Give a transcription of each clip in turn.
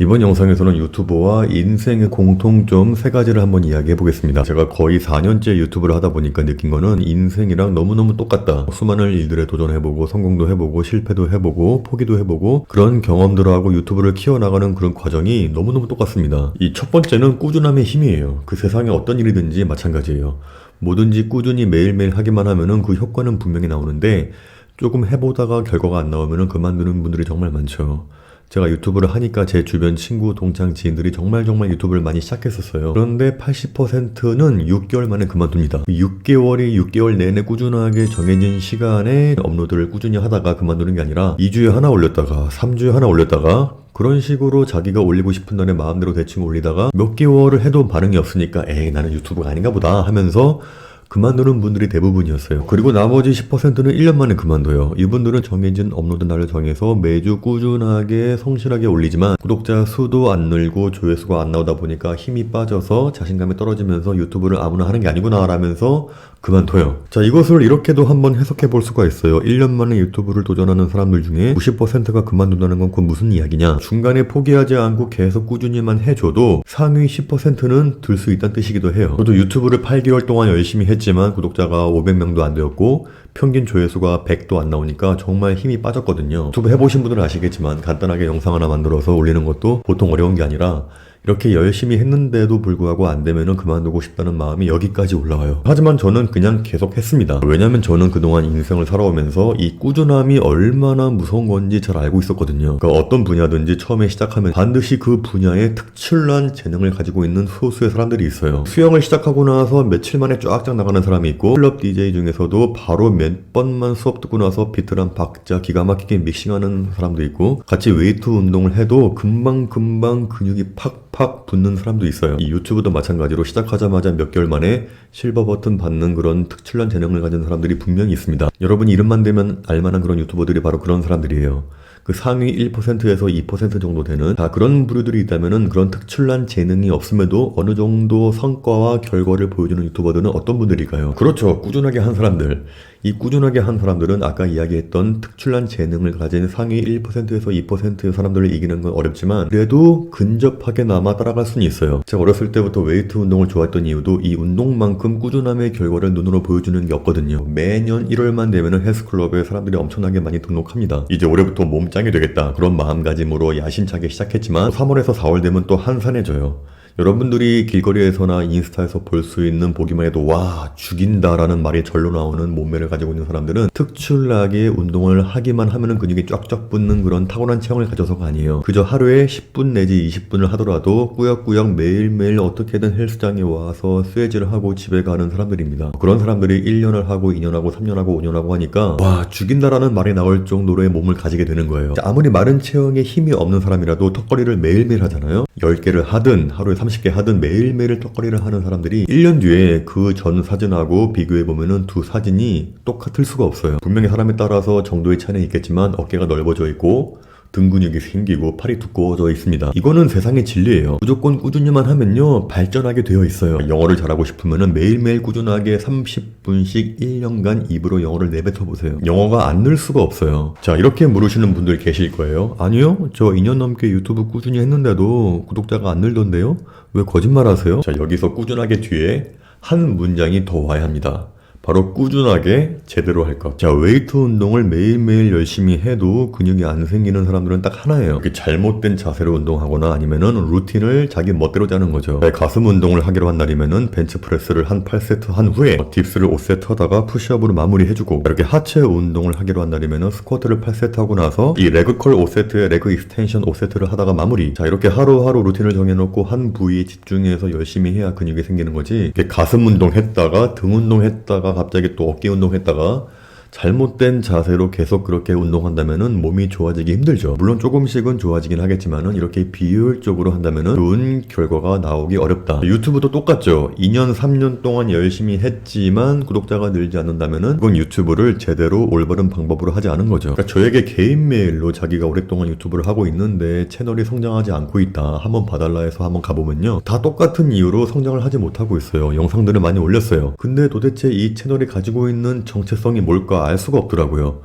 이번 영상에서는 유튜버와 인생의 공통점 세 가지를 한번 이야기해 보겠습니다. 제가 거의 4년째 유튜브를 하다 보니까 느낀 거는 인생이랑 너무너무 똑같다. 수많은 일들에 도전해보고 성공도 해보고 실패도 해보고 포기도 해보고 그런 경험들을 하고 유튜브를 키워나가는 그런 과정이 너무너무 똑같습니다. 이 첫 번째는 꾸준함의 힘이에요. 그 세상에 어떤 일이든지 마찬가지예요. 뭐든지 꾸준히 매일매일 하기만 하면은 그 효과는 분명히 나오는데 조금 해보다가 결과가 안 나오면은 그만두는 분들이 정말 많죠. 제가 유튜브를 하니까 제 주변 친구, 동창, 지인들이 정말 유튜브를 많이 시작했었어요. 그런데 80%는 6개월 만에 그만둡니다. 6개월 내내 꾸준하게 정해진 시간에 업로드를 꾸준히 하다가 그만두는 게 아니라 2주에 하나 올렸다가 3주에 하나 올렸다가 그런 식으로 자기가 올리고 싶은 날에 마음대로 대충 올리다가 몇 개월을 해도 반응이 없으니까 에이 나는 유튜브가 아닌가 보다 하면서 그만두는 분들이 대부분이었어요. 그리고 나머지 10%는 1년 만에 그만둬요. 이분들은 정해진 업로드 날을 정해서 매주 꾸준하게 성실하게 올리지만 구독자 수도 안 늘고 조회수가 안 나오다 보니까 힘이 빠져서 자신감이 떨어지면서 유튜브를 아무나 하는 게 아니구나 라면서 그만둬요. 자, 이것을 이렇게도 한번 해석해 볼 수가 있어요. 1년 만에 유튜브를 도전하는 사람들 중에 90%가 그만둔다는 건 그건 무슨 이야기냐? 중간에 포기하지 않고 계속 꾸준히만 해줘도 상위 10%는 들 수 있다는 뜻이기도 해요. 저도 유튜브를 8개월 동안 열심히 했지만 구독자가 500명도 안 되었고 평균 조회수가 100도 안 나오니까 정말 힘이 빠졌거든요. 유튜브 해보신 분들은 아시겠지만 간단하게 영상 하나 만들어서 올리는 것도 보통 어려운 게 아니라 이렇게 열심히 했는데도 불구하고 안 되면은 그만두고 싶다는 마음이 여기까지 올라와요. 하지만 저는 그냥 계속 했습니다. 왜냐면 저는 그동안 인생을 살아오면서 이 꾸준함이 얼마나 무서운 건지 잘 알고 있었거든요. 그러니까 어떤 분야든지 처음에 시작하면 반드시 그 분야에 특출난 재능을 가지고 있는 소수의 사람들이 있어요. 수영을 시작하고 나서 며칠 만에 쫙쫙 나가는 사람이 있고 클럽 DJ 중에서도 바로 몇 번만 수업 듣고 나서 비트랑 박자 기가 막히게 믹싱하는 사람도 있고 같이 웨이트 운동을 해도 금방 근육이 팍 붙는 사람도 있어요. 이 유튜브도 마찬가지로 시작하자마자 몇 개월 만에 실버 버튼 받는 그런 특출난 재능을 가진 사람들이 분명히 있습니다. 여러분이 이름만 대면 알만한 그런 유튜버들이 바로 그런 사람들이에요. 그 상위 1%에서 2% 정도 되는 그런 부류들이 있다면은 그런 특출난 재능이 없음에도 어느 정도 성과와 결과를 보여주는 유튜버들은 어떤 분들일까요? 그렇죠. 꾸준하게 한 사람들. 이 꾸준하게 한 사람들은 아까 이야기했던 특출난 재능을 가진 상위 1%에서 2%의 사람들을 이기는 건 어렵지만 그래도 근접하게나마 따라갈 수는 있어요. 제가 어렸을 때부터 웨이트 운동을 좋아했던 이유도 이 운동만큼 꾸준함의 결과를 눈으로 보여주는 게 없거든요. 매년 1월만 되면은 헬스클럽에 사람들이 엄청나게 많이 등록합니다. 이제 올해부터 몸짱이 되겠다 그런 마음가짐으로 야심차게 시작했지만 3월에서 4월 되면 또 한산해져요. 여러분들이 길거리에서나 인스타에서 볼 수 있는 보기만 해도 와 죽인다라는 말이 절로 나오는 몸매를 가지고 있는 사람들은 특출나게 운동을 하기만 하면은 근육이 쫙쫙 붙는 그런 타고난 체형을 가져서가 아니에요. 그저 하루에 10분 내지 20분을 하더라도 꾸역꾸역 매일매일 어떻게든 헬스장에 와서 스웨지를 하고 집에 가는 사람들입니다. 그런 사람들이 1년을 하고 2년 하고 3년 하고 5년 하고 하니까 와 죽인다라는 말이 나올 정도로의 몸을 가지게 되는 거예요. 아무리 마른 체형에 힘이 없는 사람이라도 턱걸이를 매일매일 하잖아요. 10개를 하든 하루에 30개 하든 매일매일 턱걸이를 하는 사람들이 1년 뒤에 그 전 사진하고 비교해보면은 두 사진이 똑같을 수가 없어요. 분명히 사람에 따라서 정도의 차이는 있겠지만 어깨가 넓어져 있고 등 근육이 생기고 팔이 두꺼워져 있습니다. 이거는 세상의 진리예요. 무조건 꾸준히만 하면요 발전하게 되어 있어요. 영어를 잘하고 싶으면 매일매일 꾸준하게 30분씩 1년간 입으로 영어를 내뱉어 보세요. 영어가 안 늘 수가 없어요. 자, 이렇게 물으시는 분들 계실 거예요. 아니요, 저 2년 넘게 유튜브 꾸준히 했는데도 구독자가 안 늘던데요? 왜 거짓말 하세요? 자, 여기서 꾸준하게 뒤에 한 문장이 더 와야 합니다. 바로 꾸준하게 제대로 할 것. 자, 웨이트 운동을 매일매일 열심히 해도 근육이 안 생기는 사람들은 딱 하나예요. 이렇게 잘못된 자세로 운동하거나 아니면은 루틴을 자기 멋대로 짜는 거죠. 가슴 운동을 하기로 한 날이면은 벤치프레스를 한 8세트 한 후에 딥스를 5세트 하다가 푸시업으로 마무리해주고 이렇게 하체 운동을 하기로 한 날이면은 스쿼트를 8세트 하고 나서 이 레그컬 5세트에 레그 익스텐션 5세트를 하다가 마무리. 자, 이렇게 하루하루 루틴을 정해놓고 한 부위에 집중해서 열심히 해야 근육이 생기는 거지. 이렇게 가슴 운동 했다가 등 운동 했다가 갑자기 또 어깨 운동했다가 잘못된 자세로 계속 그렇게 운동한다면은 몸이 좋아지기 힘들죠. 물론 조금씩은 좋아지긴 하겠지만은 이렇게 비효율적으로 한다면은 좋은 결과가 나오기 어렵다. 유튜브도 똑같죠. 2년, 3년 동안 열심히 했지만 구독자가 늘지 않는다면은 그건 유튜브를 제대로 올바른 방법으로 하지 않은 거죠. 그러니까 저에게 개인 메일로 자기가 오랫동안 유튜브를 하고 있는데 채널이 성장하지 않고 있다. 한번 봐달라 해서 한번 가보면요. 다 똑같은 이유로 성장을 하지 못하고 있어요. 영상들을 많이 올렸어요. 근데 도대체 이 채널이 가지고 있는 정체성이 뭘까 알 수가 없더라고요.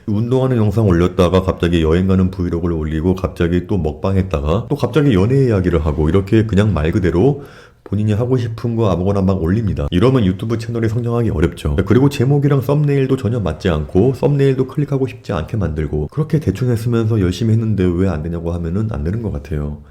운동하는 영상 올렸다가 갑자기 여행 가는 브이로그를 올리고 갑자기 또 먹방했다가 또 갑자기 연애 이야기를 하고 이렇게 그냥 말 그대로 본인이 하고 싶은 거 아무거나 막 올립니다. 이러면 유튜브 채널이 성장하기 어렵죠. 그리고 제목이랑 썸네일도 전혀 맞지 않고 썸네일도 클릭하고 싶지 않게 만들고 그렇게 대충 했으면서 열심히 했는데 왜 안 되냐고 하면은 안 되는 것 같아요.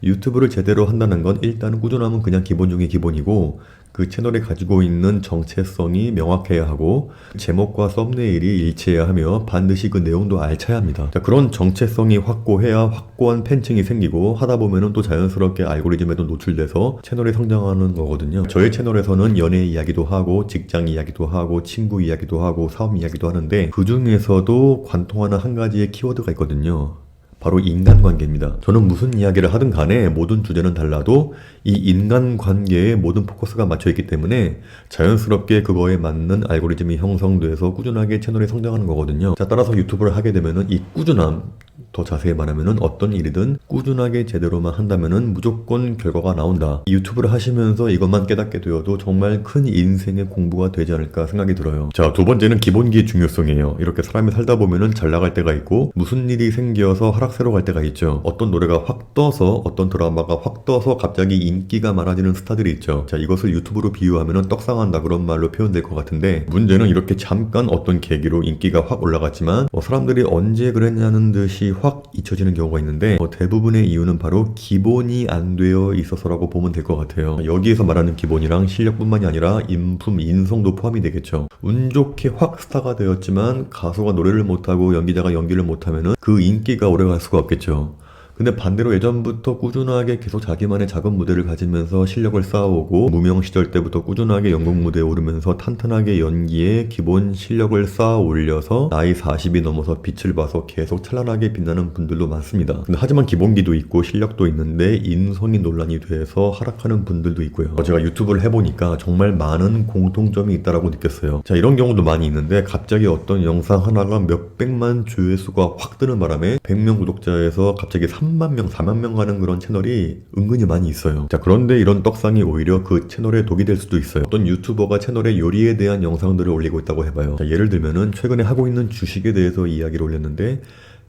유튜브를 제대로 한다는 건 일단은 꾸준함은 그냥 기본 중에 기본이고 그 채널이 가지고 있는 정체성이 명확해야 하고 제목과 썸네일이 일치해야 하며 반드시 그 내용도 알차야 합니다. 자, 그런 정체성이 확고해야 확고한 팬층이 생기고 하다 보면은 또 자연스럽게 알고리즘에도 노출돼서 채널이 성장하는 거거든요. 저의 채널에서는 연애 이야기도 하고 직장 이야기도 하고 친구 이야기도 하고 사업 이야기도 하는데 그 중에서도 관통하는 한 가지의 키워드가 있거든요. 바로 인간관계입니다. 저는 무슨 이야기를 하든 간에 모든 주제는 달라도 이 인간관계에 모든 포커스가 맞춰있기 때문에 자연스럽게 그거에 맞는 알고리즘이 형성돼서 꾸준하게 채널이 성장하는 거거든요. 자, 따라서 유튜브를 하게 되면은 이 꾸준함, 더 자세히 말하면은 어떤 일이든 꾸준하게 제대로만 한다면은 무조건 결과가 나온다. 이 유튜브를 하시면서 이것만 깨닫게 되어도 정말 큰 인생의 공부가 되지 않을까 생각이 들어요. 자, 두 번째는 기본기의 중요성이에요. 이렇게 사람이 살다 보면은 잘 나갈 때가 있고 무슨 일이 생겨서 하락세로 갈 때가 있죠. 어떤 노래가 확 떠서 어떤 드라마가 확 떠서 갑자기 인기가 많아지는 스타들이 있죠. 자, 이것을 유튜브로 비유하면은 떡상한다 그런 말로 표현될 것 같은데 문제는 이렇게 잠깐 어떤 계기로 인기가 확 올라갔지만 사람들이 언제 그랬냐는 듯이 확 잊혀지는 경우가 있는데 대부분의 이유는 바로 기본이 안 되어 있어서라고 보면 될 것 같아요. 여기에서 말하는 기본이랑 실력뿐만이 아니라 인품, 인성도 포함이 되겠죠. 운 좋게 확 스타가 되었지만 가수가 노래를 못하고 연기자가 연기를 못하면은 그 인기가 오래갈 수가 없겠죠. 근데 반대로 예전부터 꾸준하게 계속 자기만의 작은 무대를 가지면서 실력을 쌓아오고 무명 시절 때부터 꾸준하게 연극 무대에 오르면서 탄탄하게 연기에 기본 실력을 쌓아 올려서 나이 40이 넘어서 빛을 봐서 계속 찬란하게 빛나는 분들도 많습니다. 근데 하지만 기본기도 있고 실력도 있는데 인성이 논란이 돼서 하락하는 분들도 있고요. 제가 유튜브를 해보니까 정말 많은 공통점이 있다라고 느꼈어요. 자, 이런 경우도 많이 있는데 갑자기 어떤 영상 하나가 몇백만 조회수가 확 뜨는 바람에 100명 구독자에서 갑자기 3만 명, 4만 명 가는 그런 채널이 은근히 많이 있어요. 자, 그런데 이런 떡상이 오히려 그 채널에 독이 될 수도 있어요. 어떤 유튜버가 채널에 요리에 대한 영상들을 올리고 있다고 해봐요. 자, 예를 들면은 최근에 하고 있는 주식에 대해서 이야기를 올렸는데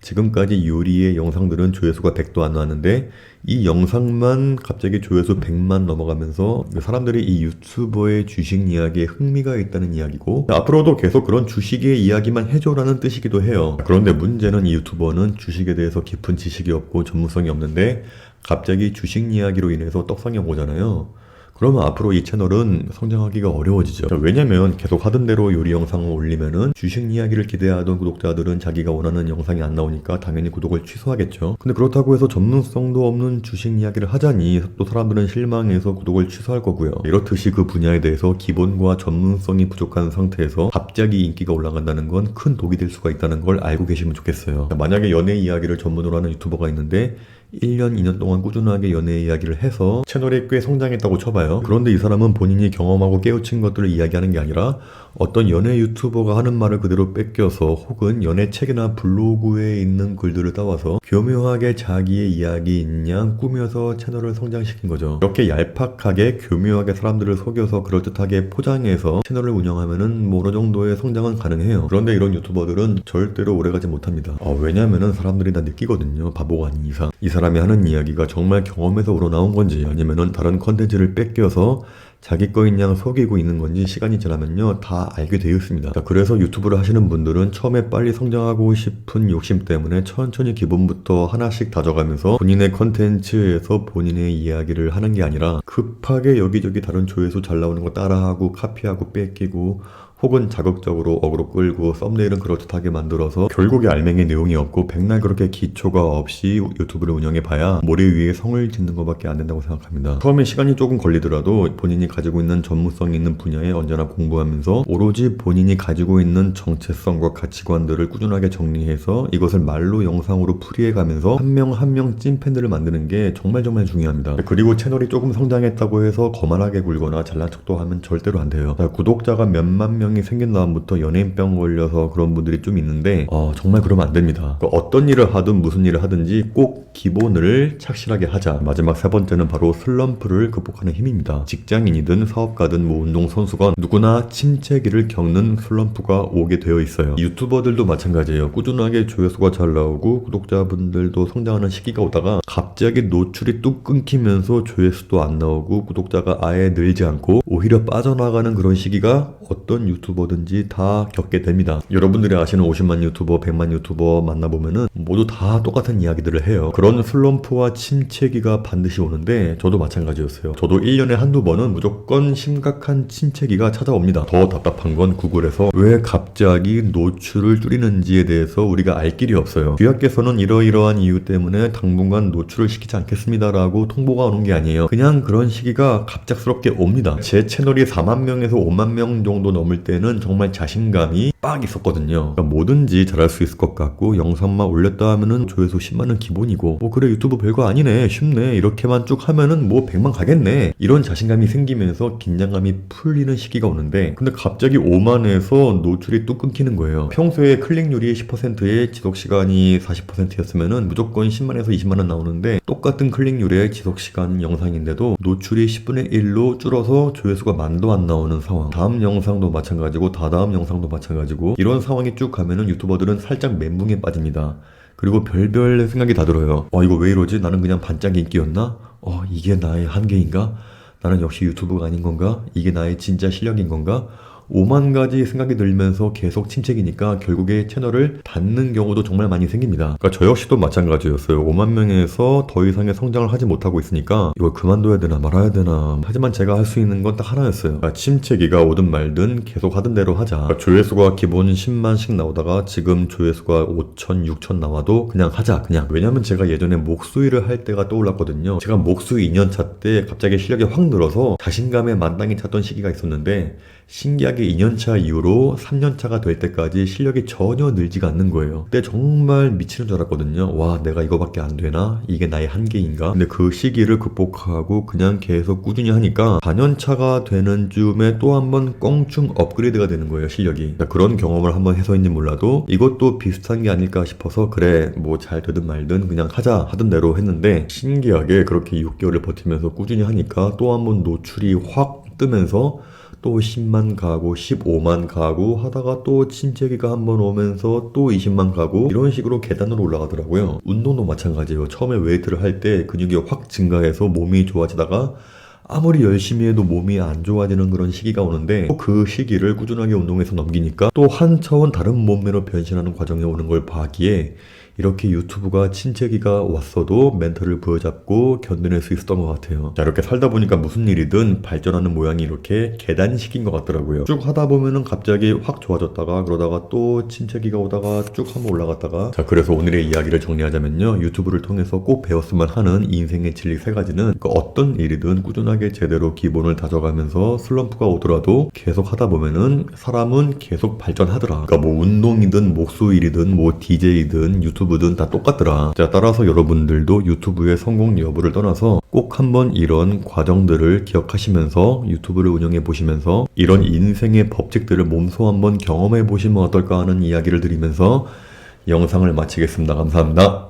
지금까지 요리의 영상들은 조회수가 100도 안 나왔는데 이 영상만 갑자기 조회수 100만 넘어가면서 사람들이 이 유튜버의 주식 이야기에 흥미가 있다는 이야기고 앞으로도 계속 그런 주식의 이야기만 해줘라는 뜻이기도 해요. 그런데 문제는 이 유튜버는 주식에 대해서 깊은 지식이 없고 전문성이 없는데 갑자기 주식 이야기로 인해서 떡상이 오잖아요. 그러면 앞으로 이 채널은 성장하기가 어려워지죠. 왜냐면 계속 하던 대로 요리 영상을 올리면은 주식 이야기를 기대하던 구독자들은 자기가 원하는 영상이 안 나오니까 당연히 구독을 취소하겠죠. 근데 그렇다고 해서 전문성도 없는 주식 이야기를 하자니 또 사람들은 실망해서 구독을 취소할 거고요. 이렇듯이 그 분야에 대해서 기본과 전문성이 부족한 상태에서 갑자기 인기가 올라간다는 건 큰 독이 될 수가 있다는 걸 알고 계시면 좋겠어요. 만약에 연애 이야기를 전문으로 하는 유튜버가 있는데 1년, 2년 동안 꾸준하게 연애 이야기를 해서 채널이 꽤 성장했다고 쳐봐요. 그런데 이 사람은 본인이 경험하고 깨우친 것들을 이야기하는 게 아니라 어떤 연애 유튜버가 하는 말을 그대로 뺏겨서 혹은 연애 책이나 블로그에 있는 글들을 따와서 교묘하게 자기의 이야기인 양 꾸며서 채널을 성장시킨 거죠. 이렇게 얄팍하게 교묘하게 사람들을 속여서 그럴듯하게 포장해서 채널을 운영하면은 어느 정도의 성장은 가능해요. 그런데 이런 유튜버들은 절대로 오래가지 못합니다. 왜냐면은 사람들이 다 느끼거든요. 바보가 아닌 이상. 이 사람이 하는 이야기가 정말 경험에서 우러나온 건지 아니면은 다른 컨텐츠를 뺏겨서 자기 거인 양 속이고 있는 건지 시간이 지나면요 다 알게 되어 있습니다. 그래서 유튜브를 하시는 분들은 처음에 빨리 성장하고 싶은 욕심 때문에 천천히 기본부터 하나씩 다져가면서 본인의 컨텐츠에서 본인의 이야기를 하는 게 아니라 급하게 여기저기 다른 조회수 잘 나오는 거 따라하고 카피하고 뺏기고 혹은 자극적으로 어그로 끌고 썸네일은 그럴듯하게 만들어서 결국에 알맹이 내용이 없고 백날 그렇게 기초가 없이 유튜브를 운영해봐야 모래 위에 성을 짓는 것밖에 안 된다고 생각합니다. 처음에 시간이 조금 걸리더라도 본인이 가지고 있는 전문성 있는 분야에 언제나 공부하면서 오로지 본인이 가지고 있는 정체성과 가치관들을 꾸준하게 정리해서 이것을 말로 영상으로 풀이해가면서 한 명 한 명 찐팬들을 만드는 게 정말 중요합니다. 그리고 채널이 조금 성장했다고 해서 거만하게 굴거나 잘난 척도 하면 절대로 안 돼요. 구독자가 몇만 명 모양이 생긴 다음부터 연예인병 걸려서 그런 분들이 좀 있는데 정말 그러면 안 됩니다. 그러니까 어떤 일을 하든 무슨 일을 하든지 꼭 기본을 착실하게 하자. 마지막 세 번째는 바로 슬럼프를 극복하는 힘입니다. 직장인이든 사업가든 뭐 운동선수건 누구나 침체기를 겪는 슬럼프가 오게 되어 있어요. 유튜버들도 마찬가지예요. 꾸준하게 조회수가 잘 나오고 구독자분들도 성장하는 시기가 오다가 갑자기 노출이 뚝 끊기면서 조회수도 안 나오고 구독자가 아예 늘지 않고 오히려 빠져나가는 그런 시기가 어떤 유튜버든지 다 겪게 됩니다. 여러분들이 아시는 50만 유튜버, 100만 유튜버 만나보면은 모두 다 똑같은 이야기들을 해요. 그런 슬럼프와 침체기가 반드시 오는데 저도 마찬가지였어요. 저도 1년에 한두 번은 무조건 심각한 침체기가 찾아옵니다. 더 답답한 건 구글에서 왜 갑자기 노출을 줄이는지에 대해서 우리가 알 길이 없어요. 귀하께서는 이러이러한 이유 때문에 당분간 노출을 시키지 않겠습니다라고 통보가 오는 게 아니에요. 그냥 그런 시기가 갑작스럽게 옵니다. 제 채널이 4만 명에서 5만 명 정도 넘을 때는 정말 자신감이 빡 있었거든요. 그러니까 뭐든지 잘할 수 있을 것 같고 영상만 올렸다 하면은 조회수 10만은 기본이고 그래 유튜브 별거 아니네 쉽네 이렇게만 쭉 하면은 뭐 100만 가겠네 이런 자신감이 생기면서 긴장감이 풀리는 시기가 오는데 근데 갑자기 5만에서 노출이 뚝 끊기는 거예요. 평소에 클릭률이 10%에 지속시간이 40%였으면은 무조건 10만에서 20만원 나오는데 똑같은 클릭률의 지속시간 영상인데도 노출이 10분의 1로 줄어서 조회수가 만도 안 나오는 상황. 다음 영상도 마찬가지고 다다음 영상도 마찬가지고 이런 상황이 쭉 가면은 유튜버들은 살짝 멘붕에 빠집니다. 그리고 별별 생각이 다 들어요. 이거 왜 이러지? 나는 그냥 반짝 인기였나? 이게 나의 한계인가? 나는 역시 유튜브가 아닌 건가? 이게 나의 진짜 실력인 건가? 5만 가지 생각이 들면서 계속 침체기니까 결국에 채널을 닫는 경우도 정말 많이 생깁니다. 그러니까 저 역시도 마찬가지였어요. 5만 명에서 더 이상의 성장을 하지 못하고 있으니까 이걸 그만둬야 되나 말아야 되나. 하지만 제가 할 수 있는 건 딱 하나였어요. 그러니까 침체기가 오든 말든 계속 하던 대로 하자. 그러니까 조회수가 기본 10만씩 나오다가 지금 조회수가 5천, 6천 나와도 그냥 하자 그냥. 왜냐면 제가 예전에 목수일을 할 때가 떠올랐거든요. 제가 목수 2년차 때 갑자기 실력이 확 늘어서 자신감에 만땅히 찼던 시기가 있었는데 신기하게 2년차 이후로 3년차가 될 때까지 실력이 전혀 늘지가 않는 거예요. 그때 정말 미치는 줄 알았거든요. 와 내가 이거밖에 안 되나? 이게 나의 한계인가? 근데 그 시기를 극복하고 그냥 계속 꾸준히 하니까 4년차가 되는 즈음에 또 한번 껑충 업그레이드가 되는 거예요 실력이. 그런 경험을 한번 해서인지 몰라도 이것도 비슷한 게 아닐까 싶어서 그래 뭐 잘 되든 말든 그냥 하자 하던 대로 했는데 신기하게 그렇게 6개월을 버티면서 꾸준히 하니까 또 한번 노출이 확 뜨면서 또 10만 가고 15만 가고 하다가 또 침체기가 한번 오면서 또 20만 가고 이런 식으로 계단으로 올라가더라고요. 운동도 마찬가지예요. 처음에 웨이트를 할 때 근육이 확 증가해서 몸이 좋아지다가 아무리 열심히 해도 몸이 안 좋아지는 그런 시기가 오는데 또 그 시기를 꾸준하게 운동해서 넘기니까 또 한 차원 다른 몸매로 변신하는 과정에 오는 걸 봐기에 이렇게 유튜브가 침체기가 왔어도 멘탈을 부여잡고 견뎌낼 수 있었던 것 같아요. 자 이렇게 살다 보니까 무슨 일이든 발전하는 모양이 이렇게 계단식인 것 같더라고요. 쭉 하다 보면은 갑자기 확 좋아졌다가 그러다가 또 침체기가 오다가 쭉 한번 올라갔다가 자 그래서 오늘의 이야기를 정리하자면요. 유튜브를 통해서 꼭 배웠으면 하는 인생의 진리 세 가지는 어떤 일이든 꾸준하게 제대로 기본을 다져가면서 슬럼프가 오더라도 계속 하다 보면은 사람은 계속 발전하더라. 그러니까 뭐 운동이든 목수일이든 뭐 DJ든 유튜브든 다 똑같더라. 자 따라서 여러분들도 유튜브의 성공 여부를 떠나서 꼭 한번 이런 과정들을 기억하시면서 유튜브를 운영해 보시면서 이런 인생의 법칙들을 몸소 한번 경험해 보시면 어떨까 하는 이야기를 드리면서 영상을 마치겠습니다. 감사합니다.